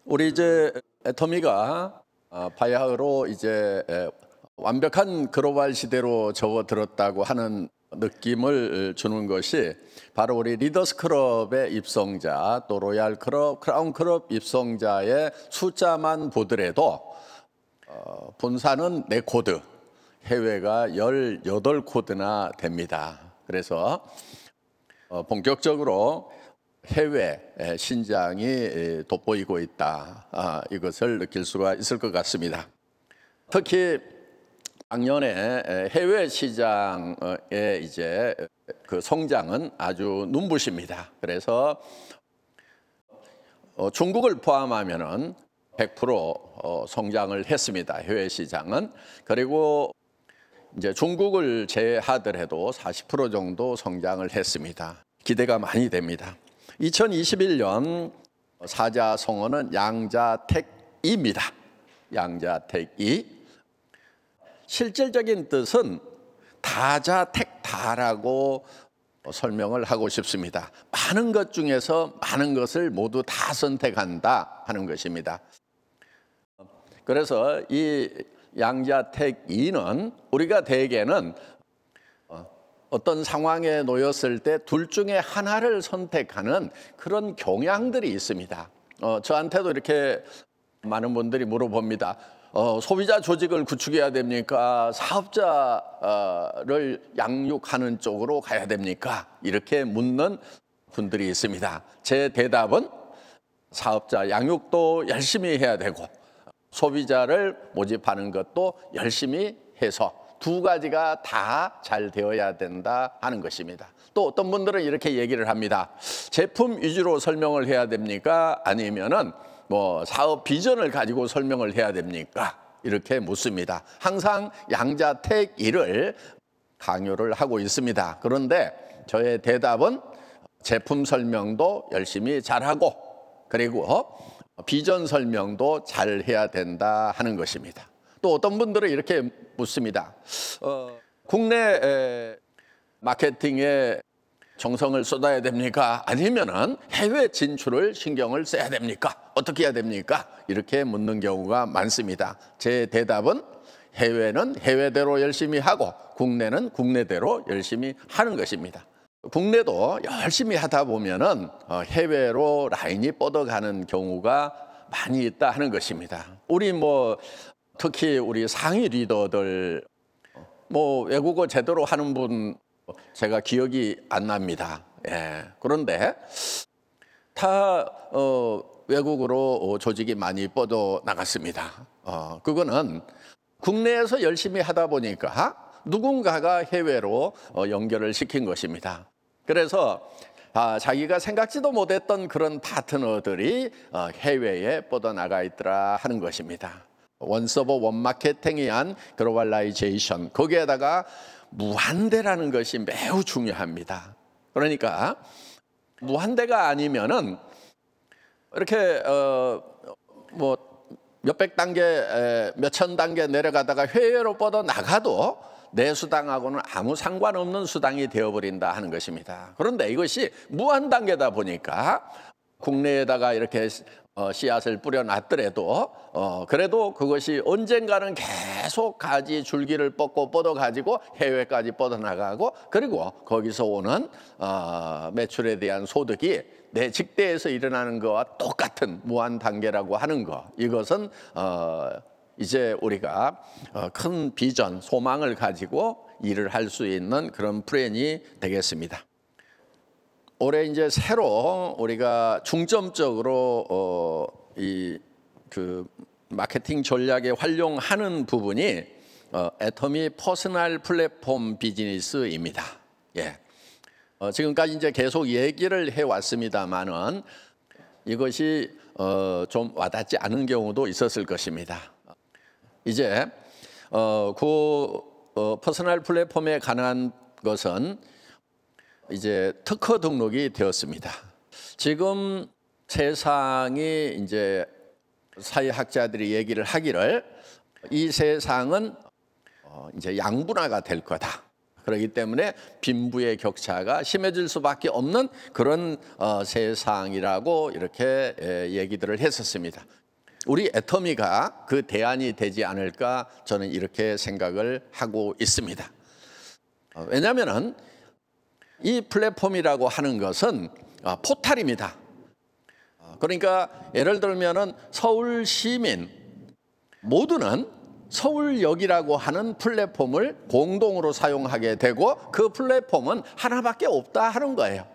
우리 이제 애터미가 바야흐로 이제 완벽한 글로벌 시대로 접어들었다고 하는 느낌을 주는 것이 바로 우리 리더스 클럽의 입성자, 또 로얄 클럽, 크라운 클럽 입성자의 숫자만 보더라도 본사는 4코드, 해외가 18코드나 됩니다. 그래서 본격적으로 해외 신장이 돋보이고 있다. 이것을 느낄 수가 있을 것 같습니다. 특히 작년에 해외 시장의 이제 그 성장은 아주 눈부십니다. 그래서 중국을 포함하면은 100% 성장을 했습니다. 해외 시장은. 그리고 이제 중국을 제외하더라도 40% 정도 성장을 했습니다. 기대가 많이 됩니다. 2021년 사자성어는 양자택이입니다. 양자택이. 실질적인 뜻은 다자택다라고 설명을 하고 싶습니다. 많은 것 중에서 많은 것을 모두 다 선택한다 하는 것입니다. 그래서 이 양자택이는 우리가 대개는 어떤 상황에 놓였을 때 둘 중에 하나를 선택하는 그런 경향들이 있습니다. 저한테도 이렇게 많은 분들이 물어봅니다. 소비자 조직을 구축해야 됩니까? 사업자를 양육하는 쪽으로 가야 됩니까? 이렇게 묻는 분들이 있습니다. 제 대답은 사업자 양육도 열심히 해야 되고 소비자를 모집하는 것도 열심히 해서 두 가지가 다 잘 되어야 된다 하는 것입니다. 또 어떤 분들은 이렇게 얘기를 합니다. 제품 위주로 설명을 해야 됩니까? 아니면은 뭐 사업 비전을 가지고 설명을 해야 됩니까? 이렇게 묻습니다. 항상 양자택일을 강요를 하고 있습니다. 그런데 저의 대답은 제품 설명도 열심히 잘하고 그리고 비전 설명도 잘 해야 된다 하는 것입니다. 또 어떤 분들은 이렇게 묻습니다. 국내 마케팅에 정성을 쏟아야 됩니까? 아니면은 해외 진출을 신경을 써야 됩니까? 어떻게 해야 됩니까? 이렇게 묻는 경우가 많습니다. 제 대답은 해외는 해외대로 열심히 하고 국내는 국내대로 열심히 하는 것입니다. 국내도 열심히 하다 보면은 해외로 라인이 뻗어가는 경우가 많이 있다 하는 것입니다. 우리 특히 우리 상위 리더들 외국어 제대로 하는 분 제가 기억이 안 납니다. 그런데 다 외국으로 조직이 많이 뻗어 나갔습니다. 그거는 국내에서 열심히 하다 보니까 누군가가 해외로 연결을 시킨 것입니다. 그래서 자기가 생각지도 못했던 그런 파트너들이 해외에 뻗어나가 있더라 하는 것입니다. 원서버 원마케팅에 의한 글로벌라이제이션, 거기에다가 무한대라는 것이 매우 중요합니다. 그러니까 무한대가 아니면은 이렇게 몇백 단계, 몇천 단계 내려가다가 해외로 뻗어 나가도 내 수당하고는 아무 상관없는 수당이 되어버린다 하는 것입니다. 그런데 이것이 무한 단계다 보니까 국내에다가 이렇게 씨앗을 뿌려놨더라도 그래도 그것이 언젠가는 계속 가지 줄기를 뻗고 뻗어가지고 해외까지 뻗어나가고 그리고 거기서 오는 매출에 대한 소득이 내 직대에서 일어나는 것과 똑같은 무한 단계라고 하는 것, 이것은 이제 우리가 큰 비전, 소망을 가지고 일을 할 수 있는 그런 플랜이 되겠습니다. 올해 이제 새로 우리가 중점적으로 그 마케팅 전략에 활용하는 부분이 애터미 퍼스널 플랫폼 비즈니스입니다. 지금까지 이제 계속 얘기를 해왔습니다만은 이것이 좀 와닿지 않은 경우도 있었을 것입니다. 이제 퍼스널 플랫폼에 관한 것은 이제 특허 등록이 되었습니다. 지금 세상이 이제 사회학자들이 얘기를 하기를 이 세상은 이제 양분화가 될 거다. 그렇기 때문에 빈부의 격차가 심해질 수밖에 없는 그런 세상이라고 이렇게 얘기들을 했었습니다. 우리 애터미가 그 대안이 되지 않을까 저는 이렇게 생각을 하고 있습니다. 왜냐하면 이 플랫폼이라고 하는 것은 포탈입니다. 그러니까 예를 들면은 서울 시민 모두는 서울역이라고 하는 플랫폼을 공동으로 사용하게 되고 그 플랫폼은 하나밖에 없다 하는 거예요.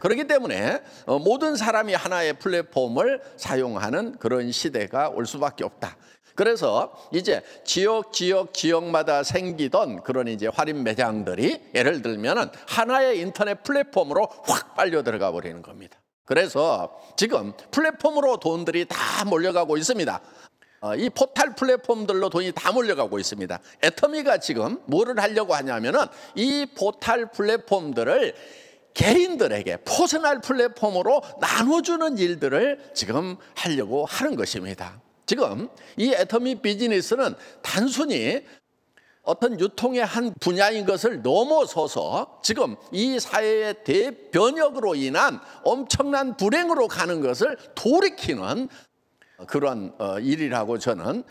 그렇기 때문에 모든 사람이 하나의 플랫폼을 사용하는 그런 시대가 올 수밖에 없다. 그래서 이제 지역마다 생기던 그런 이제 할인 매장들이 예를 들면은 하나의 인터넷 플랫폼으로 확 빨려 들어가 버리는 겁니다. 그래서 지금 플랫폼으로 돈들이 다 몰려가고 있습니다. 이 포탈 플랫폼들로 돈이 다 몰려가고 있습니다. 애터미가 지금 뭐를 하려고 하냐면은 이 포탈 플랫폼들을 개인들에게 퍼스널 플랫폼으로 나눠주는 일들을 지금 하려고 하는 것입니다. 지금 이 애터미 비즈니스는 단순히 어떤 유통의 한 분야인 것을 넘어서서 지금 이 사회의 대변혁으로 인한 엄청난 불행으로 가는 것을 돌이키는 그런 일이라고 저는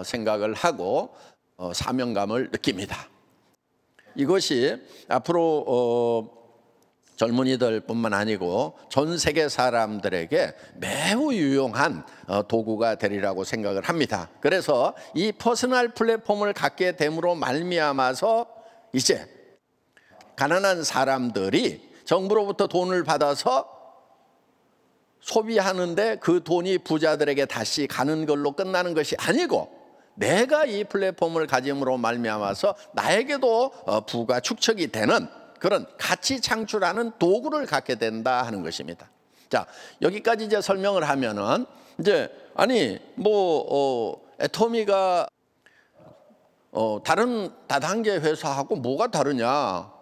생각을 하고 사명감을 느낍니다. 이것이 앞으로 젊은이들뿐만 아니고 전 세계 사람들에게 매우 유용한 도구가 되리라고 생각을 합니다. 그래서 이 퍼스널 플랫폼을 갖게 됨으로 말미암아서 이제 가난한 사람들이 정부로부터 돈을 받아서 소비하는데 그 돈이 부자들에게 다시 가는 걸로 끝나는 것이 아니고 내가 이 플랫폼을 가짐으로 말미암아서 나에게도 부가 축적이 되는 그런 가치 창출하는 도구를 갖게 된다 하는 것입니다. 자, 여기까지 이제 설명을 하면은 이제 아니 애터미가 다른 다단계 회사하고 뭐가 다르냐?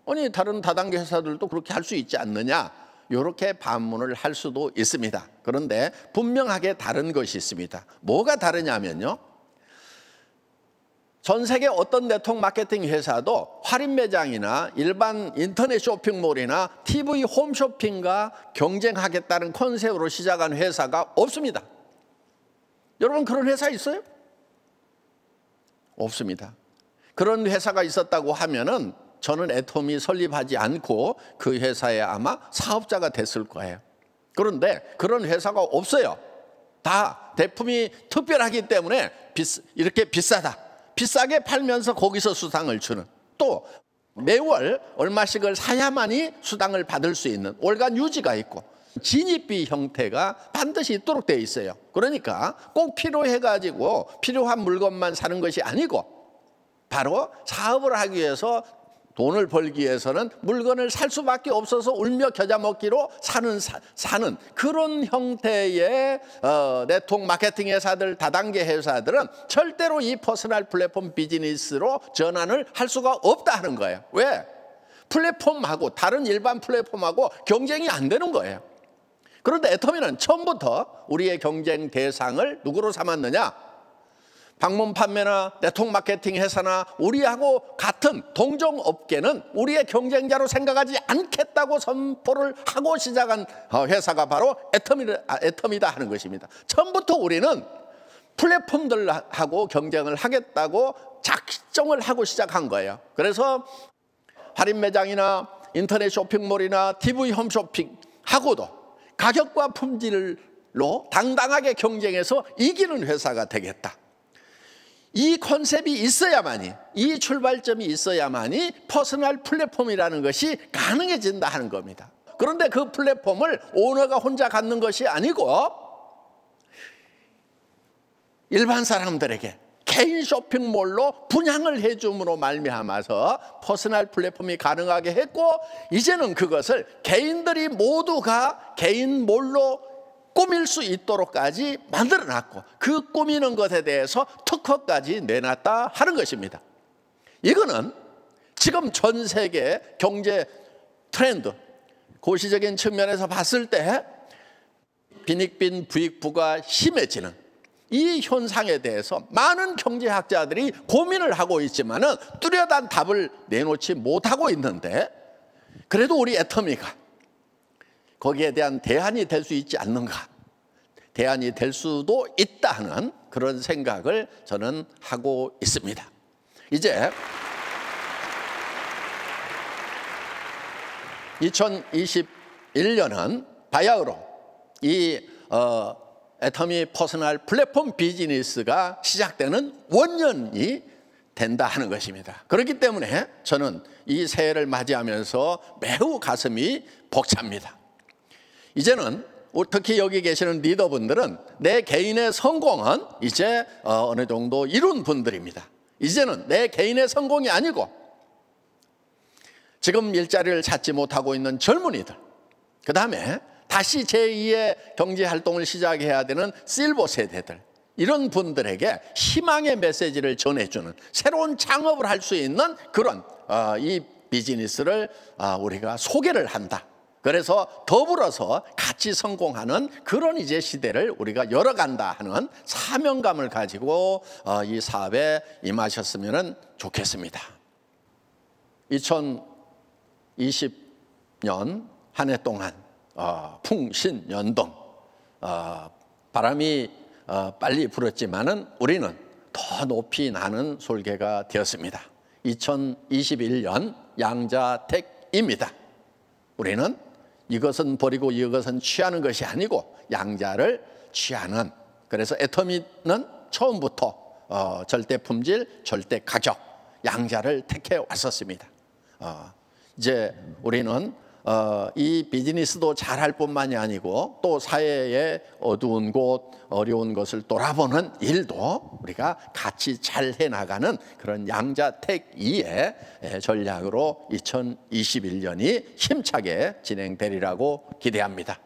아니 다른 다단계 회사들도 그렇게 할 수 있지 않느냐? 이렇게 반문을 할 수도 있습니다. 그런데 분명하게 다른 것이 있습니다. 뭐가 다르냐면요. 전 세계 어떤 네트워크 마케팅 회사도 할인 매장이나 일반 인터넷 쇼핑몰이나 TV 홈쇼핑과 경쟁하겠다는 컨셉으로 시작한 회사가 없습니다. 여러분 그런 회사 있어요? 없습니다. 그런 회사가 있었다고 하면은 저는 애터미 설립하지 않고 그 회사에 아마 사업자가 됐을 거예요. 그런데 그런 회사가 없어요. 다 제품이 특별하기 때문에 이렇게 비싸다. 비싸게 팔면서 거기서 수당을 주는, 또 매월 얼마씩을 사야만이 수당을 받을 수 있는 월간 유지가 있고 진입비 형태가 반드시 있도록 되어 있어요. 그러니까 꼭 필요해가지고 필요한 물건만 사는 것이 아니고 바로 사업을 하기 위해서 돈을 벌기 위해서는 물건을 살 수밖에 없어서 울며 겨자 먹기로 사는 그런 형태의 네트워크 마케팅 회사들, 다단계 회사들은 절대로 이 퍼스널 플랫폼 비즈니스로 전환을 할 수가 없다 하는 거예요. 왜? 플랫폼하고 다른 일반 플랫폼하고 경쟁이 안 되는 거예요. 그런데 애터미는 처음부터 우리의 경쟁 대상을 누구로 삼았느냐? 방문 판매나 네트워크 마케팅 회사나 우리하고 같은 동종 업계는 우리의 경쟁자로 생각하지 않겠다고 선포를 하고 시작한 회사가 바로 애터미다 하는 것입니다. 처음부터 우리는 플랫폼들하고 경쟁을 하겠다고 작정을 하고 시작한 거예요. 그래서 할인 매장이나 인터넷 쇼핑몰이나 TV 홈쇼핑하고도 가격과 품질로 당당하게 경쟁해서 이기는 회사가 되겠다. 이 컨셉이 있어야만이, 이 출발점이 있어야만이 퍼스널 플랫폼이라는 것이 가능해진다 하는 겁니다. 그런데 그 플랫폼을 오너가 혼자 갖는 것이 아니고 일반 사람들에게 개인 쇼핑몰로 분양을 해줌으로 말미암아서 퍼스널 플랫폼이 가능하게 했고, 이제는 그것을 개인들이 모두가 개인몰로 꾸밀 수 있도록까지 만들어놨고 그 꾸미는 것에 대해서 특허까지 내놨다 하는 것입니다. 이거는 지금 전 세계 경제 트렌드, 고시적인 측면에서 봤을 때 빈익빈 부익부가 심해지는 이 현상에 대해서 많은 경제학자들이 고민을 하고 있지만은 뚜렷한 답을 내놓지 못하고 있는데, 그래도 우리 애터미가 거기에 대한 대안이 될 수 있지 않는가, 대안이 될 수도 있다 하는 그런 생각을 저는 하고 있습니다. 이제 2021년은 바야흐로 이 애터미 퍼스널 플랫폼 비즈니스가 시작되는 원년이 된다 하는 것입니다. 그렇기 때문에 저는 이 새해를 맞이하면서 매우 가슴이 벅찹니다. 이제는 특히 여기 계시는 리더분들은 내 개인의 성공은 이제 어느 정도 이룬 분들입니다. 이제는 내 개인의 성공이 아니고 지금 일자리를 찾지 못하고 있는 젊은이들, 그 다음에 다시 제2의 경제활동을 시작해야 되는 실버 세대들, 이런 분들에게 희망의 메시지를 전해주는 새로운 창업을 할 수 있는 그런 이 비즈니스를 우리가 소개를 한다. 그래서 더불어서 같이 성공하는 그런 이제 시대를 우리가 열어간다 하는 사명감을 가지고 이 사업에 임하셨으면 좋겠습니다. 2020년 한 해 동안 풍신연동, 바람이 빨리 불었지만은 우리는 더 높이 나는 솔개가 되었습니다. 2021년 양자택입니다. 우리는 이것은 버리고 이것은 취하는 것이 아니고 양자를 취하는, 그래서 애터미는 처음부터 절대 품질, 절대 가격, 양자를 택해 왔었습니다. 이제 우리는 이 비즈니스도 잘할 뿐만이 아니고 또 사회의 어두운 곳, 어려운 것을 돌아보는 일도 우리가 같이 잘 해나가는 그런 양자택이의 전략으로 2021년이 힘차게 진행되리라고 기대합니다.